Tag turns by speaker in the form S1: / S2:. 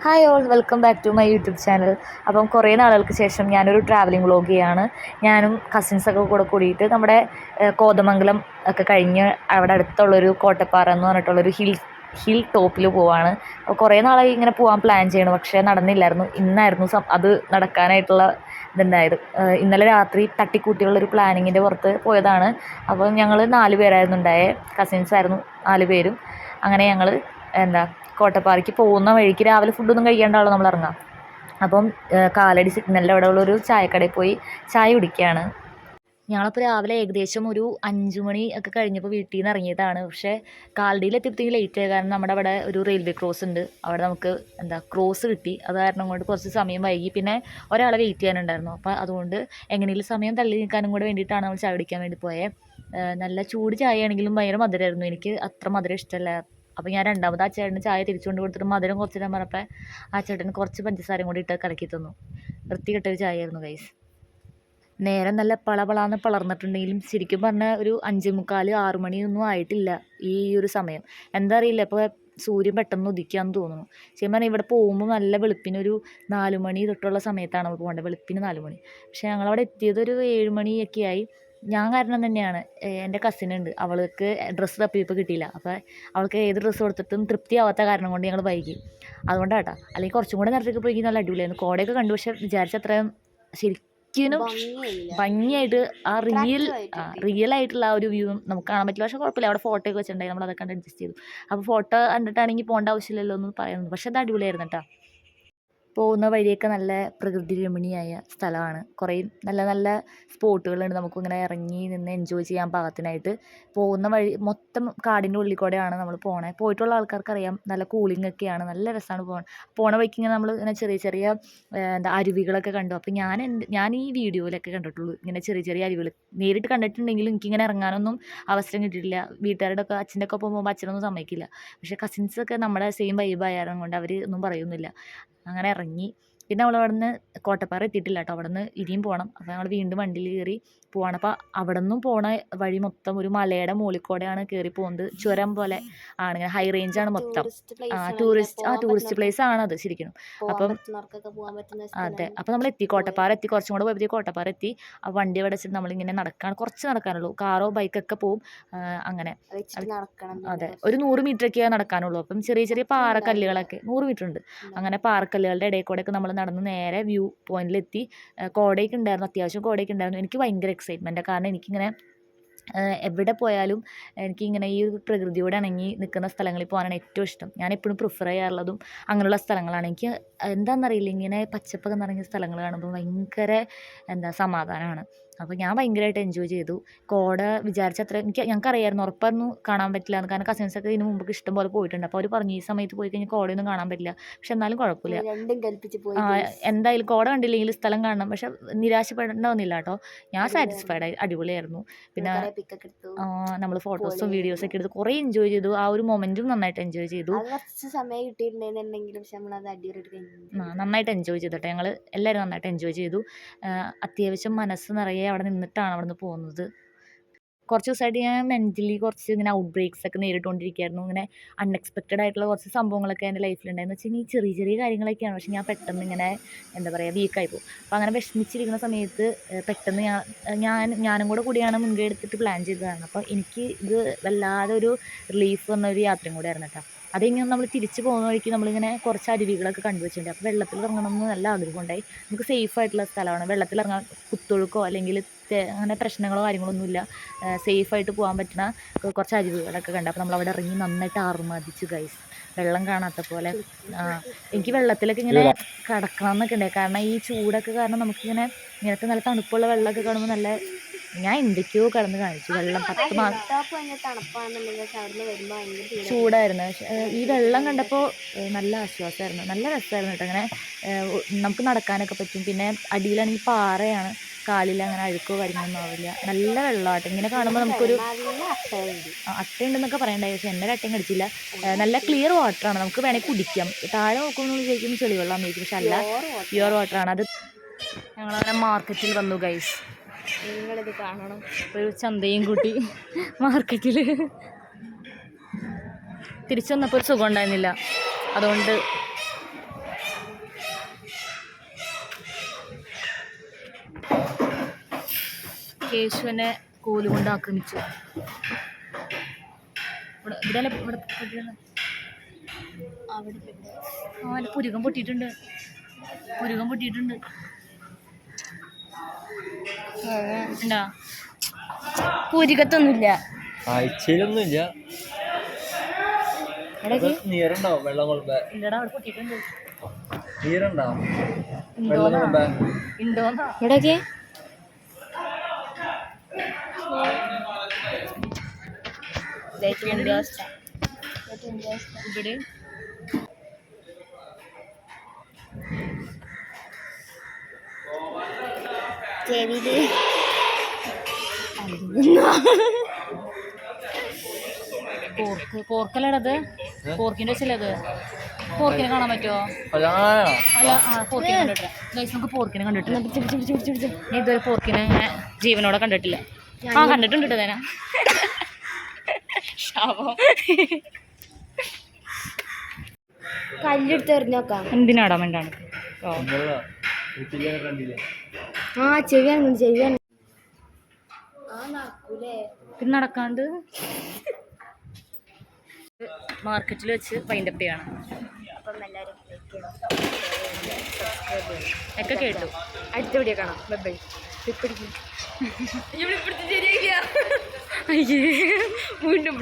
S1: Hi all, welcome back to my YouTube channel. അപ്പം കുറേ നാളുകൾക്ക് ശേഷം ഞാനൊരു ട്രാവലിംഗ് വ്ളോഗ് ചെയ്യാണ്. ഞാനും കസിൻസൊക്കെ കൂടെ കൂടിയിട്ട് നമ്മുടെ കോതമംഗലം ഒക്കെ കഴിഞ്ഞ് അവിടെ അടുത്തുള്ളൊരു കോട്ടപ്പാറ എന്ന് പറഞ്ഞിട്ടുള്ളൊരു ഹിൽ ടോപ്പിൽ പോവാണ്. അപ്പോൾ കുറേ നാളായി ഇങ്ങനെ പോകാൻ പ്ലാൻ ചെയ്യണം, പക്ഷേ നടന്നില്ലായിരുന്നു. ഇന്നായിരുന്നു അത് നടക്കാനായിട്ടുള്ള ഇതുണ്ടായത്. ഇന്നലെ രാത്രി തട്ടിക്കൂട്ടിയുള്ളൊരു പ്ലാനിങ്ങിൻ്റെ പുറത്ത് പോയതാണ്. അപ്പോൾ ഞങ്ങൾ 4 പേരായിരുന്നു ഉണ്ടായത്, കസിൻസായിരുന്നു 4 പേരും. അങ്ങനെ ഞങ്ങൾ കോട്ടപ്പാറയ്ക്ക് പോകുന്ന വഴിക്ക് രാവിലെ ഫുഡൊന്നും കഴിക്കാണ്ടാണല്ലോ നമ്മൾ ഇറങ്ങാം. അപ്പം കാലടി സിഗ്നലിൻ്റെ അവിടെ ഉള്ളൊരു ചായക്കടയിൽ പോയി ചായ കുടിക്കുകയാണ്. ഞങ്ങളപ്പോൾ രാവിലെ ഏകദേശം ഒരു 5 മണി ഒക്കെ കഴിഞ്ഞപ്പോൾ വീട്ടിൽ നിന്ന് ഇറങ്ങിയതാണ്. പക്ഷേ കാലടിയിലെത്തിയപ്പോഴത്തേക്ക് ലേറ്റ് ആയ കാരണം നമ്മുടെ അവിടെ ഒരു റെയിൽവേ ക്രോസ് ഉണ്ട്, അവിടെ നമുക്ക് ക്രോസ് കിട്ടി. അത് കാരണം കൊണ്ട് കുറച്ച് സമയം വൈകി. പിന്നെ ഒരാളെ വെയിറ്റ് ചെയ്യാനുണ്ടായിരുന്നു. അപ്പോൾ അതുകൊണ്ട് എങ്ങനെയും സമയം തള്ളി നിൽക്കാനും കൂടെ വേണ്ടിയിട്ടാണ് നമ്മൾ ചായ കുടിക്കാൻ വേണ്ടി പോയത്. നല്ല ചൂട് ചായ ആണെങ്കിലും ഭയങ്കര മധുരമായിരുന്നു. എനിക്ക് അത്ര മധുരം ഇഷ്ടമല്ല. അപ്പോൾ ഞാൻ രണ്ടാമത് ആ ചേട്ടന് ചായ തിരിച്ചുകൊണ്ട് കൊടുത്തിട്ട് മധുരം കുറച്ചിടാൻ പറഞ്ഞപ്പോൾ ആ ചേട്ടന് കുറച്ച് പഞ്ചസാരയും കൂടി ഇട്ട് കലക്കി തന്നു. വൃത്തികെട്ടൊരു ചായയായിരുന്നു ഗൈസ്. നേരം നല്ല പളപളാന്ന് പളർന്നിട്ടുണ്ടെങ്കിലും ശരിക്കും പറഞ്ഞാൽ ഒരു 5:45 6 മണിയൊന്നും ആയിട്ടില്ല ഈ ഒരു സമയം. എന്താ അറിയില്ല, ഇപ്പോൾ സൂര്യൻ പെട്ടെന്ന് ഉദിക്കാമെന്ന് തോന്നുന്നു. ശരിക്കും പറഞ്ഞാൽ ഇവിടെ പോകുമ്പോൾ നല്ല വെളുപ്പിനൊരു 4 മണി തൊട്ടുള്ള സമയത്താണ് നമ്മൾ പോകേണ്ടത്, വെളുപ്പിന് 4 മണി. പക്ഷേ ഞങ്ങളവിടെ എത്തിയതൊരു 7 മണിയൊക്കെ ആയി. ഞാൻ കാരണം തന്നെയാണ്. എൻ്റെ കസിനുണ്ട്, അവൾക്ക് ഡ്രസ്സ് തപ്പിയപ്പോൾ കിട്ടിയില്ല. അപ്പോൾ അവൾക്ക് ഏത് ഡ്രസ്സ് കൊടുത്തിട്ടും തൃപ്തിയാവാത്ത കാരണം കൊണ്ട് ഞങ്ങൾ വൈകി. അതുകൊണ്ടാട്ടോ, അല്ലെങ്കിൽ കുറച്ചും കൂടെ നേരത്തേക്ക് പോയി നല്ല അടിപൊളിയായിരുന്നു. കോടയൊക്കെ കണ്ടു, പക്ഷേ വിചാരിച്ച അത്രയും ശരിക്കും ഭംഗിയായിട്ട് ആ റിയൽ ആയിട്ടുള്ള ആ ഒരു വ്യൂ നമുക്ക് കാണാൻ പറ്റില്ല. പക്ഷേ കുഴപ്പമില്ല, അവിടെ ഫോട്ടോ ഒക്കെ വെച്ചിട്ടുണ്ടായി, നമ്മൾ അതൊക്കെ കണ്ട് അഡ്ജസ്റ്റ് ചെയ്തു. അപ്പോൾ ഫോട്ടോ കണ്ടിട്ടാണെങ്കിൽ പോകേണ്ട ആവശ്യമില്ലല്ലോ എന്ന് പറയുന്നത്. പക്ഷേ അത് അടിപൊളിയായിരുന്നു കേട്ടോ. പോകുന്ന വഴിയൊക്കെ നല്ല പ്രകൃതി രമണീയമായ സ്ഥലമാണ്. കുറേ നല്ല നല്ല സ്പോട്ടുകളുണ്ട്, നമുക്കിങ്ങനെ ഇറങ്ങി നിന്ന് എൻജോയ് ചെയ്യാൻ പാകത്തിനായിട്ട്. പോകുന്ന വഴി മൊത്തം കാടിൻ്റെ ഉള്ളിൽ കൂടെയാണ് നമ്മൾ പോണേ. പോയിട്ടുള്ള ആൾക്കാർക്കറിയാം, നല്ല കൂളിംഗ് ഒക്കെയാണ്, നല്ല രസമാണ് പോണ വഴിക്ക്. ഇങ്ങനെ നമ്മൾ ഇങ്ങനെ ചെറിയ ചെറിയ അരുവികളൊക്കെ കണ്ടു. അപ്പോൾ ഞാൻ ഈ വീഡിയോയിലൊക്കെ കണ്ടിട്ടുള്ളൂ ഇങ്ങനെ ചെറിയ ചെറിയ അരുവികൾ. നേരിട്ട് കണ്ടിട്ടുണ്ടെങ്കിലും എനിക്കിങ്ങനെ ഇറങ്ങാനൊന്നും അവസരം കിട്ടിയിട്ടില്ല. വീട്ടുകാരുടെ ഒക്കെ അച്ഛൻ്റെ ഒക്കെ ഒപ്പം പോകുമ്പോൾ അച്ഛനൊന്നും സമ്മതിക്കില്ല. പക്ഷേ കസിൻസൊക്കെ നമ്മുടെ സെയിം വൈബായാലും കൊണ്ട് അവർ ഒന്നും പറയൊന്നുമില്ല. അങ്ങനെ ഇറങ്ങി. പിന്നെ നമ്മൾ അവിടെ നിന്ന് കോട്ടപ്പാറ എത്തിയിട്ടില്ല കേട്ടോ, അവിടെ നിന്ന് ഇനിയും പോകണം. അപ്പോൾ ഞങ്ങൾ വീണ്ടും വണ്ടിയിൽ കയറി പോവാണ്. അപ്പോൾ അവിടെ നിന്നും പോണ വഴി മൊത്തം ഒരു മലയുടെ മുകളിൽ കൂടെയാണ് കയറി പോകുന്നത്. ചുരം പോലെ ആണ്, ഇങ്ങനെ ഹൈ റേഞ്ചാണ് മൊത്തം. ടൂറിസ്റ്റ് പ്ലേസ് ആണത് ശരിക്കും. അപ്പം അതെ, അപ്പോൾ നമ്മൾ കോട്ടപ്പാറ എത്തി. കുറച്ചും കൂടെ പോയപ്പോഴത്തേക്ക് കോട്ടപ്പാറ എത്തി. ആ വണ്ടി അവിടെ വെച്ചിട്ട് നമ്മളിങ്ങനെ കുറച്ച് നടക്കാനുള്ളൂ. കാറോ ബൈക്കൊക്കെ പോവും. അങ്ങനെ അതെ, ഒരു 100 മീറ്ററൊക്കെ നടക്കാനുള്ളൂ. അപ്പം ചെറിയ ചെറിയ പാറക്കല്ലുകളൊക്കെ 100 മീറ്റർ ഉണ്ട്. അങ്ങനെ പാറക്കല്ലുകളുടെ ഇടയിൽ കൂടെയൊക്കെ നമ്മൾ നടന്ന് നേരെ വ്യൂ പോയിന്റിലെത്തി. കോടയൊക്കെ ഉണ്ടായിരുന്നു, അത്യാവശ്യം കോടയൊക്കെ ഉണ്ടായിരുന്നു. എനിക്ക് ഭയങ്കര എക്സൈറ്റ്മെൻറ്റാണ്, കാരണം എനിക്കിങ്ങനെ എവിടെ പോയാലും എനിക്കിങ്ങനെ ഈ ഒരു പ്രകൃതിയോട് ഇണങ്ങി നിൽക്കുന്ന സ്ഥലങ്ങളിൽ പോകാനാണ് ഏറ്റവും ഇഷ്ടം. ഞാൻ എപ്പോഴും പ്രിഫർ ചെയ്യാറുള്ളതും അങ്ങനെയുള്ള സ്ഥലങ്ങളാണ്. എനിക്ക് എന്താണെന്നറിയില്ല, ഇങ്ങനെ പച്ചപ്പൊക്കെ നിറഞ്ഞ സ്ഥലങ്ങൾ കാണുമ്പോൾ ഭയങ്കര സമാധാനമാണ്. അപ്പോൾ ഞാൻ ഭയങ്കരമായിട്ട് എൻജോയ് ചെയ്തു. കോട വിചാരിച്ചത്ര ഞങ്ങൾക്കറിയായിരുന്നു, ഉറപ്പായിരുന്നു കാണാൻ പറ്റില്ല എന്ന്. കാരണം കസിൻസൊക്കെ ഇതിന് മുമ്പ് ഇഷ്ടം പോലെ പോയിട്ടുണ്ട്. അപ്പോൾ അവർ പറഞ്ഞു ഈ സമയത്ത് പോയി കഴിഞ്ഞാൽ കോടയൊന്നും കാണാൻ പറ്റില്ല. പക്ഷെ എന്നാലും കുഴപ്പമില്ല, എന്തായാലും കോട കണ്ടില്ലെങ്കിൽ സ്ഥലം കാണണം. പക്ഷെ നിരാശപ്പെടേണ്ടതൊന്നുമില്ല കേട്ടോ, ഞാൻ സാറ്റിസ്ഫൈഡ്, അടിപൊളിയായിരുന്നു. പിന്നെ നമ്മൾ ഫോട്ടോസും വീഡിയോസൊക്കെ എടുത്ത് കുറേ എൻജോയ് ചെയ്തു. ആ ഒരു മൊമെൻറ്റും നന്നായിട്ട് എൻജോയ് ചെയ്തു. നന്നായിട്ട് എൻജോയ് ചെയ്തു കേട്ടോ, ഞങ്ങൾ എല്ലാവരും നന്നായിട്ട് എൻജോയ് ചെയ്തു. അത്യാവശ്യം മനസ്സ് നിറയെ അവിടെ നിന്നിട്ടാണ് അവിടെ നിന്ന് പോകുന്നത്. കുറച്ച് ദിവസമായിട്ട് ഞാൻ മെൻ്റലി കുറച്ച് ഇങ്ങനെ ഔട്ട് ബ്രേക്സ് ഒക്കെ നേരിട്ടുകൊണ്ടിരിക്കുകയായിരുന്നു. ഇങ്ങനെ അൺഎക്സ്പെക്റ്റഡ് ആയിട്ടുള്ള കുറച്ച് സംഭവങ്ങളൊക്കെ എൻ്റെ ലൈഫിലുണ്ടായിരുന്നു. വെച്ചാൽ ഈ ചെറിയ ചെറിയ കാര്യങ്ങളൊക്കെയാണ്, പക്ഷേ ഞാൻ പെട്ടെന്ന് ഇങ്ങനെ വീക്കായി പോകും. അപ്പോൾ അങ്ങനെ വിഷമിച്ചിരിക്കുന്ന സമയത്ത് പെട്ടെന്ന് ഞാനും കൂടിയാണ് മുൻകൈ എടുത്തിട്ട് പ്ലാൻ ചെയ്തതാണ്. അപ്പോൾ എനിക്ക് ഇത് വല്ലാതെ ഒരു റിലീഫ് വന്ന ഒരു യാത്രയും കൂടെ ആയിരുന്നു കേട്ടോ. അതിങ്ങനെ നമ്മൾ തിരിച്ച് പോകുന്ന വഴിക്ക് നമ്മളിങ്ങനെ കുറച്ച് അരുവികളൊക്കെ കണ്ടുവച്ചിട്ടുണ്ട്. അപ്പോൾ വെള്ളത്തിൽ ഇറങ്ങണമെന്ന് നല്ല ആഗ്രഹമുണ്ടായി. നമുക്ക് സേഫ് ആയിട്ടുള്ള സ്ഥലമാണ്, വെള്ളത്തിലിറങ്ങാൻ കുത്തൊഴുക്കോ അല്ലെങ്കിൽ അങ്ങനെ പ്രശ്നങ്ങളോ കാര്യങ്ങളൊന്നുമില്ല. സേഫായിട്ട് പോകാൻ പറ്റുന്ന കുറച്ച് അരുവികളൊക്കെ കണ്ടു. അപ്പോൾ നമ്മളവിടെ ഇറങ്ങി നന്നായിട്ട് ആർമാദിച്ചു ഗൈസ്, വെള്ളം കാണാത്ത പോലെ. എനിക്ക് വെള്ളത്തിലൊക്കെ ഇങ്ങനെ കിടക്കണം എന്നൊക്കെ ഉണ്ടായി, കാരണം ഈ ചൂടൊക്കെ കാരണം നമുക്കിങ്ങനെ ഇങ്ങനത്തെ നല്ല തണുപ്പുള്ള വെള്ളമൊക്കെ കാണുമ്പോൾ നല്ല ഞാൻ എന്തൊക്കെയോ കടന്ന് കാണിച്ചു. വെള്ളം 10 മാസം ചൂടായിരുന്നു. ഈ വെള്ളം കണ്ടപ്പോൾ നല്ല ആശ്വാസമായിരുന്നു, നല്ല രസമായിരുന്നു കേട്ടോ. അങ്ങനെ നമുക്ക് നടക്കാനൊക്കെ പറ്റും. പിന്നെ അടിയിലാണെങ്കിൽ പാറയാണ്, കാലിൽ അങ്ങനെ അഴുക്കോ കാര്യങ്ങളൊന്നും ആവില്ല. നല്ല വെള്ളമാട്ടോ, ഇങ്ങനെ കാണുമ്പോൾ നമുക്കൊരു അട്ടയുണ്ടെന്നൊക്കെ പറയണ്ടായി. പക്ഷേ എൻ്റെ അട്ടയും കടിച്ചില്ല. നല്ല ക്ലിയർ വാട്ടറാണ്, നമുക്ക് വേണമെങ്കിൽ കുടിക്കാം. താഴെ നോക്കുമ്പോൾ വിചാരിക്കും ചെളിവെള്ളം ചോദിക്കും, പക്ഷെ അല്ല, പ്യുവർ വാട്ടറാണ് അത്. ഞങ്ങളങ്ങനെ മാർക്കറ്റിൽ വന്നു ഗൈസ്, നിങ്ങളിത് കാണണം. ഒരു ചന്തയും കൂട്ടി മാർക്കറ്റിൽ തിരിച്ചു വന്നപ്പോൾ ഒരു സുഖം ഉണ്ടായിരുന്നില്ല. അതുകൊണ്ട് കേശുവിനെ കോലുകൊണ്ട് ആക്രമിച്ചു. അവൻ്റെ പുരുകം പൊട്ടിയിട്ടുണ്ട്. ഉണ്ടാ പുരുകത്തൊന്നുമില്ല,
S2: ആഴ്ചയിലൊന്നുമില്ല. നീരുണ്ടാവും വെള്ളം കൊള്ളുമ്പോ.
S1: ഇല്ലടാ അവിടെ പൊട്ടിയിട്ടുണ്ട്.
S2: നീരുണ്ടാവും വെള്ളം കൊള്ളുമ്പോ.
S1: ഉണ്ടോന്നാ
S3: ഇവിടെയൊക്കെ
S1: ഇവിടെ
S3: ചെവിയില്
S1: പോർക്കല്ലടത്, പോർക്കിന്റെ വെച്ചല്ലത്. പോർക്കിനെ കാണാൻ പറ്റുമോ? അല്ല പോർക്കിനെ കണ്ടിട്ടില്ല. നമുക്ക് പോർക്കിനെ കണ്ടിട്ടില്ല. ഞാൻ ഇതുവരെ പോർക്കിനെ ജീവനോടെ കണ്ടിട്ടില്ല. കണ്ടിട്ടുണ്ട് കേട്ടോ ഞാൻ. ശാപം.
S3: കല്ലെടുത്ത് എറിഞ്ഞോക്കാം.
S1: എന്തിനാടാ വേണ്ടാണ്.
S3: ചെവിയാണ്
S1: പിന്നെ നടക്കാണ്ട് മാർക്കറ്റിൽ വെച്ച് വൈൻഡപ്പ് ചെയ്യണം.
S3: അപ്പം എല്ലാവരും
S1: ഒക്കെ കേട്ടു.
S3: അടുത്ത വീഡിയോ കാണാം. ബൈ.
S1: വീണ്ടും